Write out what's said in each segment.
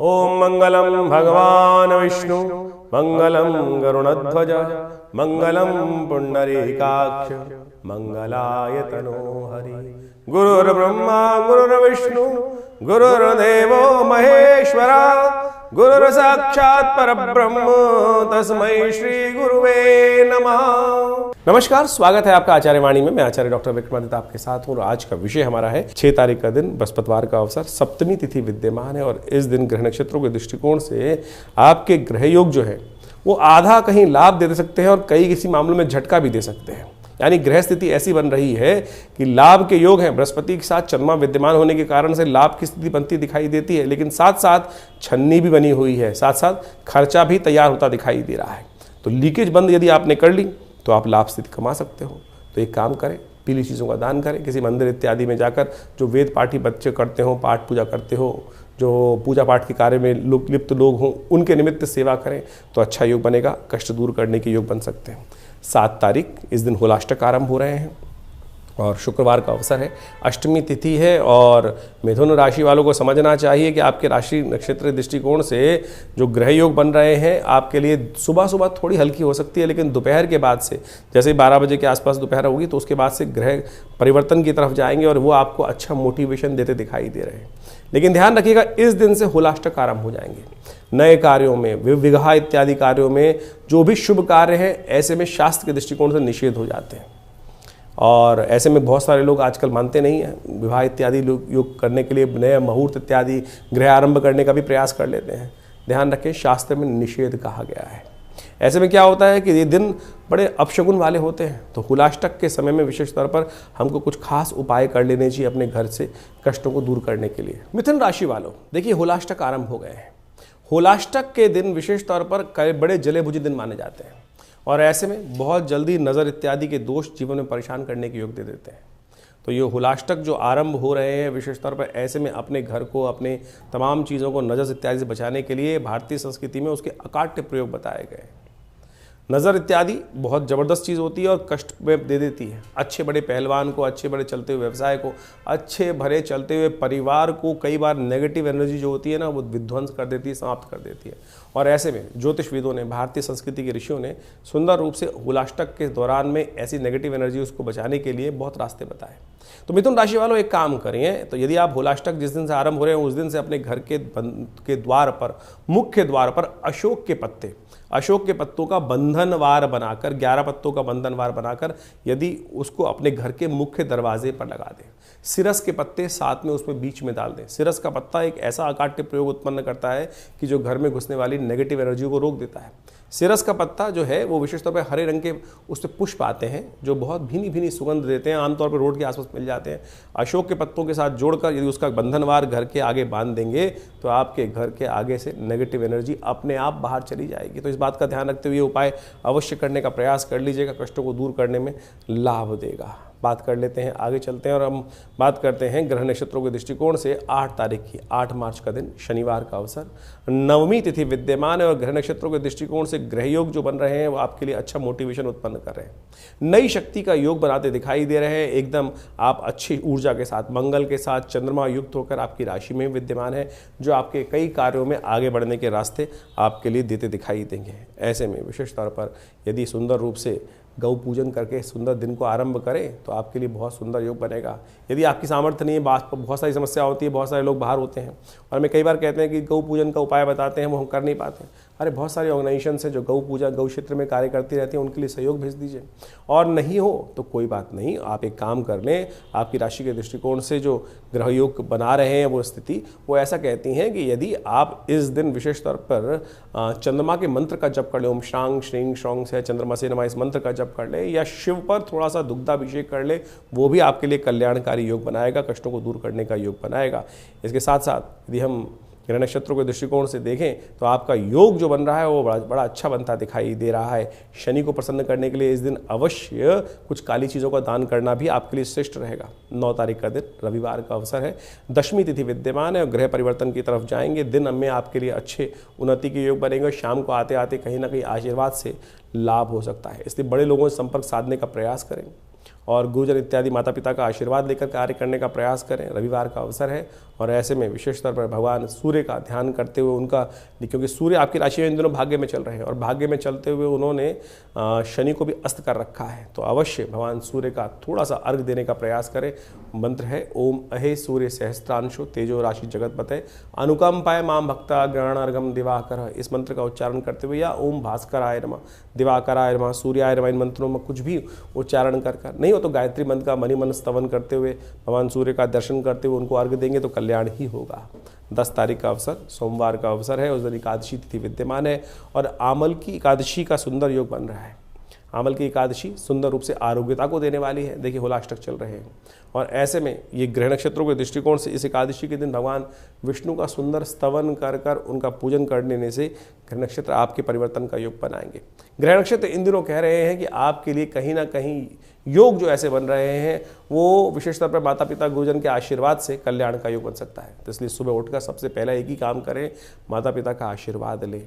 ओम मंगलम भगवान विष्णु मंगलम गरुणध्वज मंगलम पुंडरीकाक्ष मंगलाय तनोहरि। गुरुर्ब्रह्मा गुरुर्विष्णु गुरुर्देवो महेश्वरा गुरुर् साक्षात् परब्रह्म तस्मै श्री गुरुवे नमः। नमस्कार, स्वागत है आपका आचार्य वाणी में। मैं आचार्य डॉक्टर विक्रमादित्य आपके साथ हूँ और आज का विषय हमारा है 6 तारीख का दिन, बृहस्पतिवार का अवसर, सप्तमी तिथि विद्यमान है और इस दिन ग्रह नक्षत्रों के दृष्टिकोण से आपके ग्रह योग जो है वो आधा कहीं लाभ दे सकते हैं और कई किसी मामलों में झटका भी दे सकते हैं। यानी ग्रह स्थिति ऐसी बन रही है कि लाभ के योग हैं, बृहस्पति के साथ चंद्रमा विद्यमान होने के कारण से लाभ की स्थिति बनती दिखाई देती है, लेकिन साथ साथ छन्नी भी बनी हुई है, साथ साथ खर्चा भी तैयार होता दिखाई दे रहा है। तो लीकेज बंद यदि आपने कर ली तो आप लाभ स्थिति कमा सकते हो। तो एक काम करें, पीली चीज़ों का दान करें, किसी मंदिर इत्यादि में जाकर जो वेद पाठी बच्चे करते हो, पाठ पूजा करते हो, जो पूजा पाठ के कार्य में लिप्त लोग हों, उनके निमित्त सेवा करें तो अच्छा योग बनेगा, कष्ट दूर करने के योग बन सकते हैं। 7 तारीख इस दिन होलाष्टक आरंभ हो रहे हैं और शुक्रवार का अवसर है, अष्टमी तिथि है और मिथुन राशि वालों को समझना चाहिए कि आपके राशि नक्षत्र दृष्टिकोण से जो ग्रह योग बन रहे हैं आपके लिए सुबह सुबह थोड़ी हल्की हो सकती है, लेकिन दोपहर के बाद से, जैसे 12 बजे के आसपास दोपहर होगी तो उसके बाद से ग्रह परिवर्तन की तरफ जाएंगे और वो आपको अच्छा मोटिवेशन देते दिखाई दे रहे हैं। लेकिन ध्यान रखिएगा, इस दिन से होलाष्टक आरंभ हो जाएंगे। नए कार्यों में, विवाह इत्यादि कार्यों में, जो भी शुभ कार्य हैं ऐसे में शास्त्र के दृष्टिकोण से निषेध हो जाते हैं और ऐसे में बहुत सारे लोग आजकल मानते नहीं हैं। विवाह इत्यादि योग करने के लिए नए मुहूर्त इत्यादि गृह आरंभ करने का भी प्रयास कर लेते हैं। ध्यान रखें, शास्त्र में निषेध कहा गया है। ऐसे में क्या होता है कि ये दिन बड़े अपशगुन वाले होते हैं, तो होलाष्टक के समय में विशेष तौर पर हमको कुछ खास उपाय कर लेने चाहिए अपने घर से कष्टों को दूर करने के लिए। मिथुन राशि वालों, देखिए होलाष्टक आरंभ हो गए हैं। होलाष्टक के दिन विशेष तौर पर बड़े जले बुझे दिन माने जाते हैं और ऐसे में बहुत जल्दी नज़र इत्यादि के दोष जीवन में परेशान करने के योग दे देते हैं। तो ये होलाष्टक जो आरंभ हो रहे हैं विशेष तौर पर ऐसे में अपने घर को, अपने तमाम चीज़ों को नज़र इत्यादि से बचाने के लिए भारतीय संस्कृति में उसके अकाट्य प्रयोग बताए गए हैं। नज़र इत्यादि बहुत ज़बरदस्त चीज़ होती है और कष्ट में दे देती है। अच्छे बड़े पहलवान को, अच्छे बड़े चलते हुए व्यवसाय को, अच्छे भरे चलते हुए परिवार को कई बार नेगेटिव एनर्जी जो होती है ना वो विध्वंस कर देती है, समाप्त कर देती है। और ऐसे में ज्योतिषविदों ने, भारतीय संस्कृति के ऋषियों ने सुंदर रूप से होलाष्टक के दौरान में ऐसी नेगेटिव एनर्जी उसको बचाने के लिए बहुत रास्ते बताए। तो मिथुन राशि वालों एक काम करिए, तो यदि आप होलाष्टक जिस दिन से आरंभ हो रहे हैं उस दिन से अपने घर के द्वार पर, मुख्य द्वार पर अशोक के पत्तों का बंधनवार बनाकर, 11 पत्तों का बंधनवार बनाकर यदि उसको अपने घर के मुख्य दरवाजे पर लगा दें, सिरस के पत्ते साथ में उसमें बीच में डाल दें। सिरस का पत्ता एक ऐसा अकाट्य प्रयोग उत्पन्न करता है कि जो घर में घुसने वाली नेगेटिव एनर्जी को रोक देता है। सिरस का पत्ता जो है वो विशेष तौर पर हरे रंग के उस पर पुष्प आते हैं जो बहुत भीनी भीनी सुगंध देते हैं, आमतौर पर रोड के आसपास मिल जाते हैं। अशोक के पत्तों के साथ जोड़कर यदि उसका बंधनवार घर के आगे बांध देंगे तो आपके घर के आगे से नेगेटिव एनर्जी अपने आप बाहर चली जाएगी। तो इस बात का ध्यान रखते हुए उपाय अवश्य करने का प्रयास कर लीजिएगा, कष्टों को दूर करने में लाभ देगा। बात कर लेते हैं, आगे चलते हैं और हम बात करते हैं ग्रह नक्षत्रों के दृष्टिकोण से 8 तारीख की, 8 मार्च का दिन, शनिवार का अवसर, नवमी तिथि विद्यमान है और ग्रह नक्षत्रों के दृष्टिकोण से ग्रह योग जो बन रहे हैं वो आपके लिए अच्छा मोटिवेशन उत्पन्न कर रहे हैं। नई शक्ति का योग बनाते दिखाई दे रहे हैं। एकदम आप अच्छी ऊर्जा के साथ, मंगल के साथ चंद्रमा युक्त होकर आपकी राशि में विद्यमान है, जो आपके कई कार्यों में आगे बढ़ने के रास्ते आपके लिए देते दिखाई देंगे। ऐसे में विशेष तौर पर यदि सुंदर रूप से गौ पूजन करके सुंदर दिन को आरंभ करें तो आपके लिए बहुत सुंदर योग बनेगा। यदि आपकी सामर्थ्य नहीं है, बहुत सारी समस्या होती है, बहुत सारे लोग बाहर होते हैं और हमें कई बार कहते हैं कि गौ पूजन का उपाय बताते हैं, वो हम कर नहीं पाते। अरे बहुत सारी ऑर्गेनाइजेशन है जो गौ पूजा, गौ क्षेत्र में कार्य करती रहती हैं, उनके लिए सहयोग भेज दीजिए। और नहीं हो तो कोई बात नहीं, आप एक काम कर लें, आपकी राशि के दृष्टिकोण से जो ग्रह योग बना रहे हैं वो स्थिति वो ऐसा कहती हैं कि यदि आप इस दिन विशेष तौर पर चंद्रमा के मंत्र का जप कर ले, ओम श्रांग श्रींग श्रौंग से चंद्रमा से नमा, इस मंत्र का जप कर ले या शिव पर थोड़ा सा दुग्धाभिषेक कर ले, वो भी आपके लिए कल्याणकारी योग बनाएगा, कष्टों को दूर करने का योग बनाएगा। इसके साथ साथ यदि हम ग्रह नक्षत्रों के दृष्टिकोण से देखें तो आपका योग जो बन रहा है वो बड़ा अच्छा बनता दिखाई दे रहा है। शनि को प्रसन्न करने के लिए इस दिन अवश्य कुछ काली चीज़ों का दान करना भी आपके लिए श्रेष्ठ रहेगा। 9 तारीख का दिन, रविवार का अवसर है, दशमी तिथि विद्यमान है और ग्रह परिवर्तन की तरफ जाएंगे। दिन में आपके लिए अच्छे उन्नति के योग बनेंगे। शाम को आते आते कहीं ना कहीं आशीर्वाद से लाभ हो सकता है, इसलिए बड़े लोगों से संपर्क साधने का प्रयास करें और गुरुजन इत्यादि माता पिता का आशीर्वाद लेकर कार्य करने का प्रयास करें। रविवार का अवसर है और ऐसे में विशेष तौर पर भगवान सूर्य का ध्यान करते हुए उनका, क्योंकि सूर्य आपकी राशि में इन दिनों भाग्य में चल रहे हैं और भाग्य में चलते हुए उन्होंने शनि को भी अस्त कर रखा है, तो अवश्य भगवान सूर्य का थोड़ा सा अर्घ देने का प्रयास करें। मंत्र है ओम अहे सूर्य सहस्त्रांशो तेजो राशि जगतपते अनुकंपाय माम भक्ता ग्रहणार्घम दिवाकर, इस मंत्र का उच्चारण करते हुए, या ओम भास्कराय नमः, दिवाकराय नमः, सूर्याय नमः, इन मंत्रों में कुछ भी उच्चारण कर नहीं हो तो गायत्री मंत्र का मनि मन स्तवन करते हुए भगवान सूर्य का दर्शन करते हुए उनको अर्घ देंगे तो कल्याण ही होगा। 10 तारीख का अवसर सोमवार का अवसर है, उस दिन एकादशी तिथि विद्यमान है और आमल की एकादशी का सुंदर योग बन रहा है। आमल की एकादशी सुंदर रूप से आरोग्यता को देने वाली है। देखिए होलाष्टक चल रहे हैं और ऐसे में ये ग्रह नक्षत्रों के दृष्टिकोण से इस एकादशी के दिन भगवान विष्णु का सुंदर स्तवन कर उनका पूजन कर लेने से ग्रह नक्षत्र आपके परिवर्तन का योग बनाएंगे। ग्रह नक्षत्र इन दिनों कह रहे हैं कि आपके लिए कहीं ना कहीं योग जो ऐसे बन रहे हैं वो विशेष तौर पर माता पिता गुरुजन के आशीर्वाद से कल्याण का योग बन सकता है। तो इसलिए सुबह उठकर सबसे पहला एक ही काम करें, माता पिता का आशीर्वाद लें।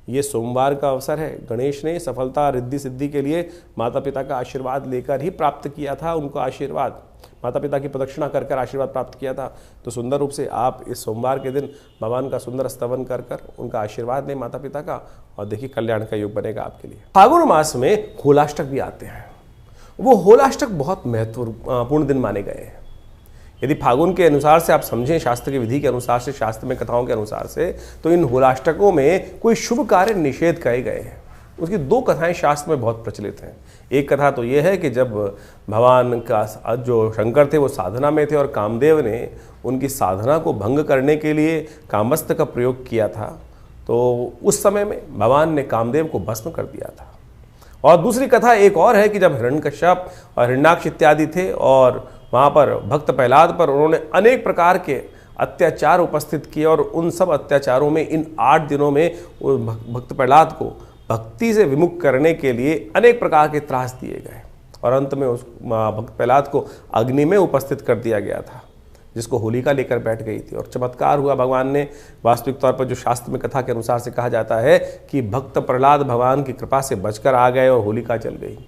ये सोमवार का अवसर है। गणेश ने सफलता रिद्धि सिद्धि के लिए माता पिता का आशीर्वाद लेकर ही प्राप्त किया था, उनको आशीर्वाद माता पिता की प्रदक्षिणा कर आशीर्वाद प्राप्त किया था। तो सुंदर रूप से आप इस सोमवार के दिन भगवान का सुंदर स्तवन कर उनका आशीर्वाद लें माता पिता का, और देखिए कल्याण का योग बनेगा आपके लिए। फागुन मास में होलाष्टक भी आते हैं। वो होलाष्टक बहुत महत्वपूर्ण दिन माने गए हैं। यदि फागुन के अनुसार से आप समझें, शास्त्र की विधि के अनुसार से, शास्त्र में कथाओं के अनुसार से, तो इन होलाष्टकों में कोई शुभ कार्य निषेध कहे गए हैं। उसकी 2 कथाएं शास्त्र में बहुत प्रचलित हैं। एक कथा तो ये है कि जब भगवान का जो शंकर थे वो साधना में थे और कामदेव ने उनकी साधना को भंग करने के लिए कामस्त्र का प्रयोग किया था, तो उस समय में भगवान ने कामदेव को भस्म कर दिया था। और दूसरी कथा एक और है कि जब हिरण्यकश्यप और हिरण्याक्ष इत्यादि थे और वहाँ पर भक्त प्रहलाद पर उन्होंने अनेक प्रकार के अत्याचार उपस्थित किए और उन सब अत्याचारों में इन 8 दिनों में भक्त प्रहलाद को भक्ति से विमुख करने के लिए अनेक प्रकार के त्रास दिए गए और अंत में उस भक्त प्रहलाद को अग्नि में उपस्थित कर दिया गया था, जिसको होलिका लेकर बैठ गई थी। और चमत्कार हुआ, भगवान ने वास्तविक तौर पर जो शास्त्र में कथा के अनुसार से कहा जाता है कि भक्त प्रहलाद भगवान की कृपा से बचकर आ गए और होलिका जल गई।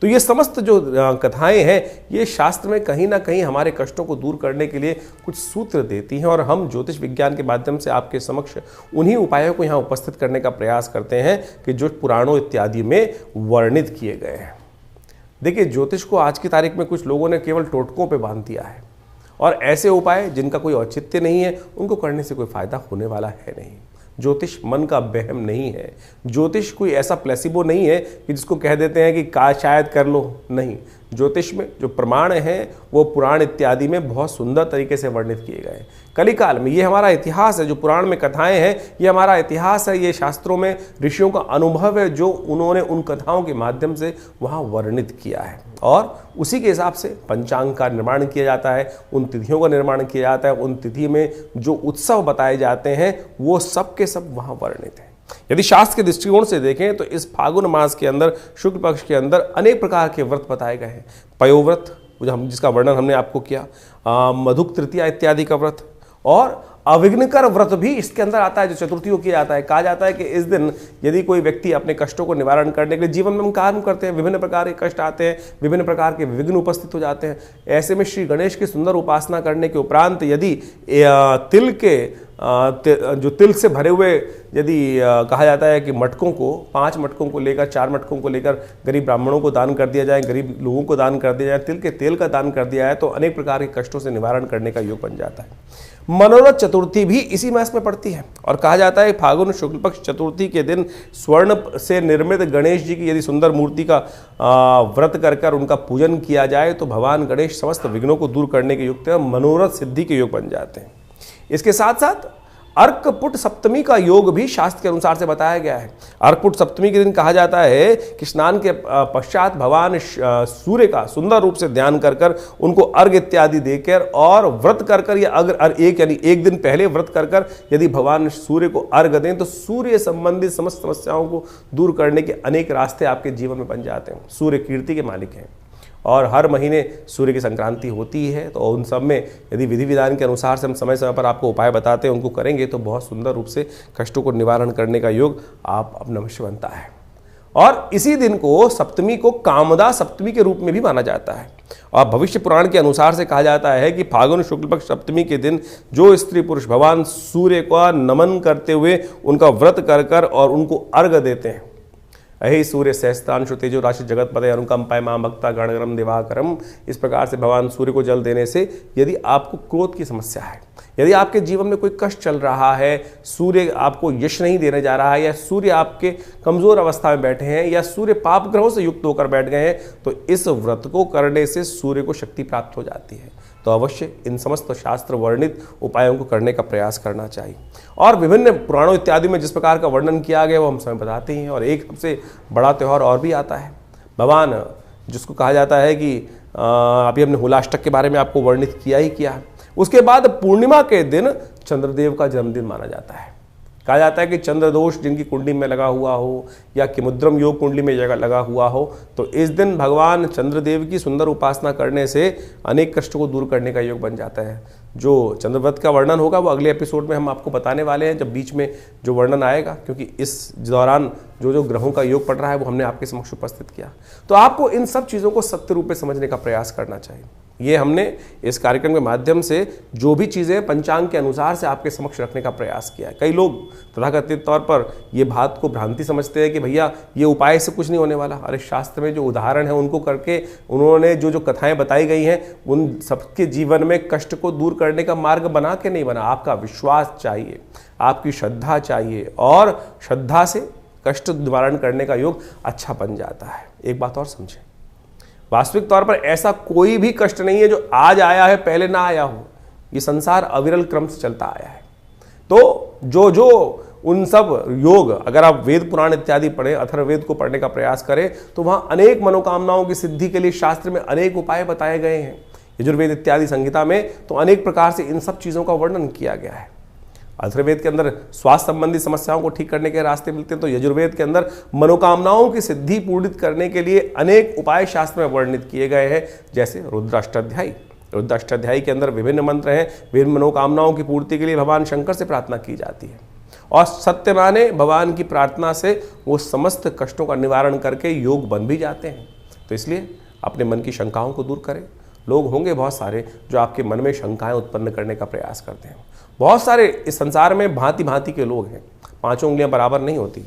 तो ये समस्त जो कथाएं हैं ये शास्त्र में कहीं ना कहीं हमारे कष्टों को दूर करने के लिए कुछ सूत्र देती हैं और हम ज्योतिष विज्ञान के माध्यम से आपके समक्ष उन्हीं उपायों को यहाँ उपस्थित करने का प्रयास करते हैं कि जो पुराणों इत्यादि में वर्णित किए गए हैं। देखिए ज्योतिष को आज की तारीख में कुछ लोगों ने केवल टोटकों पे बांध दिया है और ऐसे उपाय जिनका कोई औचित्य नहीं है उनको करने से कोई फायदा होने वाला है नहीं। ज्योतिष मन का वहम नहीं है। ज्योतिष कोई ऐसा प्लेसिबो नहीं है कि जिसको कह देते हैं कि शायद कर लो, नहीं। ज्योतिष में जो प्रमाण हैं वो पुराण इत्यादि में बहुत सुंदर तरीके से वर्णित किए गए। कलिकाल में ये हमारा इतिहास है, जो पुराण में कथाएं हैं ये हमारा इतिहास है, ये शास्त्रों में ऋषियों का अनुभव है जो उन्होंने उन कथाओं के माध्यम से वहाँ वर्णित किया है और उसी के हिसाब से पंचांग का निर्माण किया जाता है, उन तिथियों का निर्माण किया जाता है, उन तिथि में जो उत्सव बताए जाते हैं वो सब के सब वहाँ वर्णित हैं। यदि शास्त्र के दृष्टिकोण से देखें तो इस फागुन मास के अंदर शुक्ल पक्ष के अंदर अनेक प्रकार के व्रत बताए गए हैं। पयोव्रत जिसका वर्णन हमने आपको किया, मधुक तृतीया इत्यादि का व्रत और अविघ्नकर व्रत भी इसके अंदर आता है जो चतुर्थी को किया जाता है। कहा जाता है कि इस दिन यदि कोई व्यक्ति अपने कष्टों को निवारण करने के लिए जीवन में हम काम करते हैं, विभिन्न प्रकार के कष्ट आते हैं, विभिन्न प्रकार के विघ्न उपस्थित हो जाते हैं। ऐसे में श्री गणेश की सुंदर उपासना करने के उपरांत यदि तिल के जो तिल से भरे हुए यदि कहा जाता है कि मटकों को 5 मटकों को लेकर 4 मटकों को लेकर गरीब ब्राह्मणों को दान कर दिया जाए, गरीब लोगों को दान कर दिया जाए, तिल के तेल का दान कर दिया जाए तो अनेक प्रकार के कष्टों से निवारण करने का योग बन जाता है। मनोरथ चतुर्थी भी इसी मास में पड़ती है और कहा जाता है फागुन शुक्ल पक्ष चतुर्थी के दिन स्वर्ण से निर्मित गणेश जी की यदि सुंदर मूर्ति का व्रत कर उनका पूजन किया जाए तो भगवान गणेश समस्त विघ्नों को दूर करने के युक्त मनोरथ सिद्धि के योग बन जाते हैं। इसके साथ साथ अर्कपुट सप्तमी का योग भी शास्त्र के अनुसार से बताया गया है। अर्कपुट सप्तमी के दिन कहा जाता है कि स्नान के पश्चात भगवान सूर्य का सुंदर रूप से ध्यान कर उनको अर्घ इत्यादि देकर और व्रत कर या अगर एक दिन पहले व्रत कर यदि भगवान सूर्य को अर्घ दें तो सूर्य संबंधित समस्त समस्याओं को दूर करने के अनेक रास्ते आपके जीवन में बन जाते हैं। सूर्य कीर्ति के मालिक हैं और हर महीने सूर्य की संक्रांति होती है तो उन सब में यदि विधि विधान के अनुसार से हम समय समय पर आपको उपाय बताते हैं, उनको करेंगे तो बहुत सुंदर रूप से कष्टों को निवारण करने का योग आप अपना अवश्य बनता है। और इसी दिन को सप्तमी को कामदा सप्तमी के रूप में भी माना जाता है। और भविष्य पुराण के अनुसार से कहा जाता है कि फाल्गुन शुक्ल पक्ष सप्तमी के दिन जो स्त्री पुरुष भगवान सूर्य का नमन करते हुए उनका व्रत कर कर और उनको अर्घ देते हैं, अहि सूर्य सहस्त्रांशु तेजो राशि जगत पदे अनुकंपाय पाए मां भक्ता गणगरम दिवाकरम, इस प्रकार से भगवान सूर्य को जल देने से यदि आपको क्रोध की समस्या है, यदि आपके जीवन में कोई कष्ट चल रहा है, सूर्य आपको यश नहीं देने जा रहा है, या सूर्य आपके कमजोर अवस्था में बैठे हैं, या सूर्य पाप ग्रहों से युक्त होकर बैठ गए हैं, तो इस व्रत को करने से सूर्य को शक्ति प्राप्त हो जाती है। तो अवश्य इन समस्त शास्त्र वर्णित उपायों को करने का प्रयास करना चाहिए। और विभिन्न पुराणों इत्यादि में जिस प्रकार का वर्णन किया गया वो हम समय बताते ही हैं। और एक सबसे बड़ा त्यौहार और भी आता है, भगवान जिसको कहा जाता है कि अभी हमने हुलाष्टक के बारे में आपको वर्णित किया ही किया। उसके बाद पूर्णिमा के दिन चंद्रदेव का जन्मदिन माना जाता है। कहा जाता है कि चंद्र दोष जिनकी कुंडली में लगा हुआ हो या किमुद्रम योग कुंडली में लगा हुआ हो, तो इस दिन भगवान चंद्रदेव की सुंदर उपासना करने से अनेक कष्टों को दूर करने का योग बन जाता है। जो चंद्रव्रत का वर्णन होगा वो अगले एपिसोड में हम आपको बताने वाले हैं, जब बीच में जो वर्णन आएगा, क्योंकि इस दौरान जो ग्रहों का योग पड़ रहा है वो हमने आपके समक्ष उपस्थित किया। तो आपको इन सब चीज़ों को सत्य रूप में समझने का प्रयास करना चाहिए। ये हमने इस कार्यक्रम के माध्यम से जो भी चीज़ें पंचांग के अनुसार से आपके समक्ष रखने का प्रयास किया है। कई लोग तथाकथित तौर पर ये बात को भ्रांति समझते हैं कि भैया ये उपाय से कुछ नहीं होने वाला। अरे शास्त्र में जो उदाहरण है उनको करके उन्होंने जो कथाएं बताई गई हैं उन सबके जीवन में कष्ट को दूर करने का मार्ग बना के नहीं बना। आपका विश्वास चाहिए, आपकी श्रद्धा चाहिए, और श्रद्धा से कष्ट निवारण करने का योग अच्छा बन जाता है। एक बात और समझें, वास्तविक तौर पर ऐसा कोई भी कष्ट नहीं है जो आज आया है पहले ना आया हो। ये संसार अविरल क्रम से चलता आया है। तो जो उन सब योग, अगर आप वेद पुराण इत्यादि पढ़ें, अथर्ववेद को पढ़ने का प्रयास करें, तो वहां अनेक मनोकामनाओं की सिद्धि के लिए शास्त्र में अनेक उपाय बताए गए हैं। यजुर्वेद इत्यादि संहिता में तो अनेक प्रकार से इन सब चीजों का वर्णन किया गया है। अथर्ववेद के अंदर स्वास्थ्य संबंधी समस्याओं को ठीक करने के रास्ते मिलते हैं, तो यजुर्वेद के अंदर मनोकामनाओं की सिद्धि पूर्णित करने के लिए अनेक उपाय शास्त्र में वर्णित किए गए हैं, जैसे रुद्राष्टाध्यायी। रुद्राष्टाध्यायी के अंदर विभिन्न मंत्र हैं, विभिन्न मनोकामनाओं की पूर्ति के लिए भगवान शंकर से प्रार्थना की जाती है, और सत्य माने भगवान की प्रार्थना से वो समस्त कष्टों का निवारण करके योग बन भी जाते हैं। तो इसलिए अपने मन की शंकाओं को दूर करें। लोग होंगे बहुत सारे जो आपके मन में शंकाएं उत्पन्न करने का प्रयास करते हैं। बहुत सारे इस संसार में भांति भांति के लोग हैं, पांचों उंगलियां बराबर नहीं होती।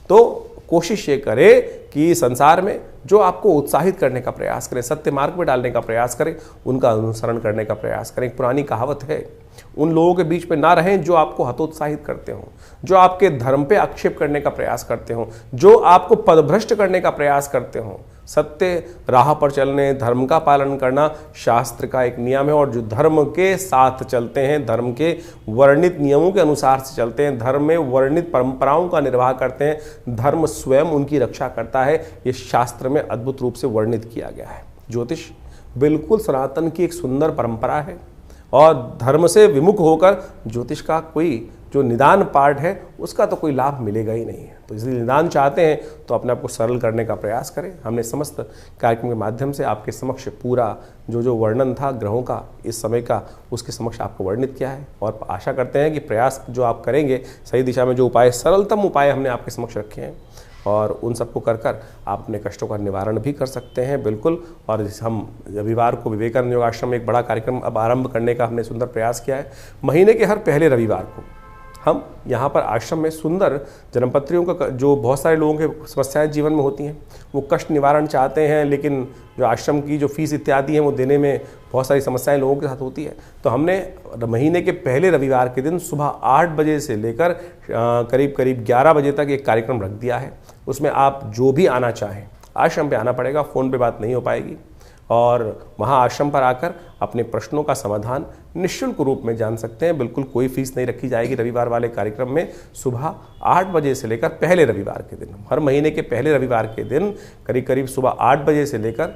तो कोशिश ये करें कि संसार में जो आपको उत्साहित करने का प्रयास करें, सत्य मार्ग में डालने का प्रयास करें, उनका अनुसरण करने का प्रयास करें। एक पुरानी कहावत है, उन लोगों के बीच में ना रहें जो आपको हतोत्साहित करते हो, जो आपके धर्म पे आक्षेप करने का प्रयास करते हो, जो आपको पदभ्रष्ट करने का प्रयास करते हो। सत्य राह पर चलने, धर्म का पालन करना शास्त्र का एक नियम है, और जो धर्म के साथ चलते हैं, धर्म के वर्णित नियमों के अनुसार से चलते हैं, धर्म में वर्णित परंपराओं का निर्वाह करते हैं, धर्म स्वयं उनकी रक्षा करता है। ये शास्त्र में अद्भुत रूप से वर्णित किया गया है। ज्योतिष बिल्कुल सनातन की एक सुंदर परंपरा है, और धर्म से विमुख होकर ज्योतिष का कोई जो निदान पार्ट है उसका तो कोई लाभ मिलेगा ही नहीं है। तो इसलिए निदान चाहते हैं तो अपने आप को सरल करने का प्रयास करें। हमने समस्त कार्यक्रम के माध्यम से आपके समक्ष पूरा जो वर्णन था ग्रहों का इस समय का, उसके समक्ष आपको वर्णित किया है, और आशा करते हैं कि प्रयास जो आप करेंगे सही दिशा में, जो उपाय सरलतम उपाय हमने आपके समक्ष रखे हैं, और उन सबको कर आप अपने कष्टों का निवारण भी कर सकते हैं बिल्कुल। और हम रविवार को विवेकानंद योग आश्रम में एक बड़ा कार्यक्रम अब आरंभ करने का हमने सुंदर प्रयास किया है। महीने के हर पहले रविवार को हम यहाँ पर आश्रम में सुंदर जन्मपत्रियों का, जो बहुत सारे लोगों के समस्याएं जीवन में होती हैं, वो कष्ट निवारण चाहते हैं, लेकिन जो आश्रम की जो फीस इत्यादि हैं वो देने में बहुत सारी समस्याएं लोगों के साथ होती है। तो हमने महीने के पहले रविवार के दिन सुबह 8 बजे से लेकर करीब 11 बजे तक एक कार्यक्रम रख दिया है। उसमें आप जो भी आना चाहें आश्रम पे आना पड़ेगा, फ़ोन पे बात नहीं हो पाएगी, और वहाँ आश्रम पर आकर अपने प्रश्नों का समाधान निःशुल्क रूप में जान सकते हैं। बिल्कुल कोई फीस नहीं रखी जाएगी रविवार वाले कार्यक्रम में। सुबह 8 बजे से लेकर पहले रविवार के दिन, हर महीने के पहले रविवार के दिन करीब सुबह 8 बजे से लेकर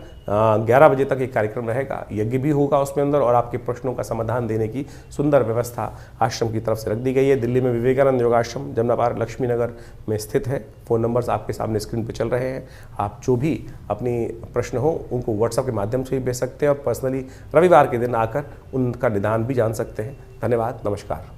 11 बजे तक एक कार्यक्रम रहेगा। यज्ञ भी होगा उसमें अंदर, और आपके प्रश्नों का समाधान देने की सुंदर व्यवस्था आश्रम की तरफ से रख दी गई है। दिल्ली में विवेकानंद योगाश्रम जमुना पार लक्ष्मी नगर में स्थित है। फ़ोन नंबर्स आपके सामने स्क्रीन पर चल रहे हैं। आप जो भी अपनी प्रश्न हो उनको व्हाट्सएप के माध्यम से भी भेज सकते हैं, और पर्सनली रविवार के दिन आकर उनका निदान भी जान सकते हैं। धन्यवाद, नमस्कार।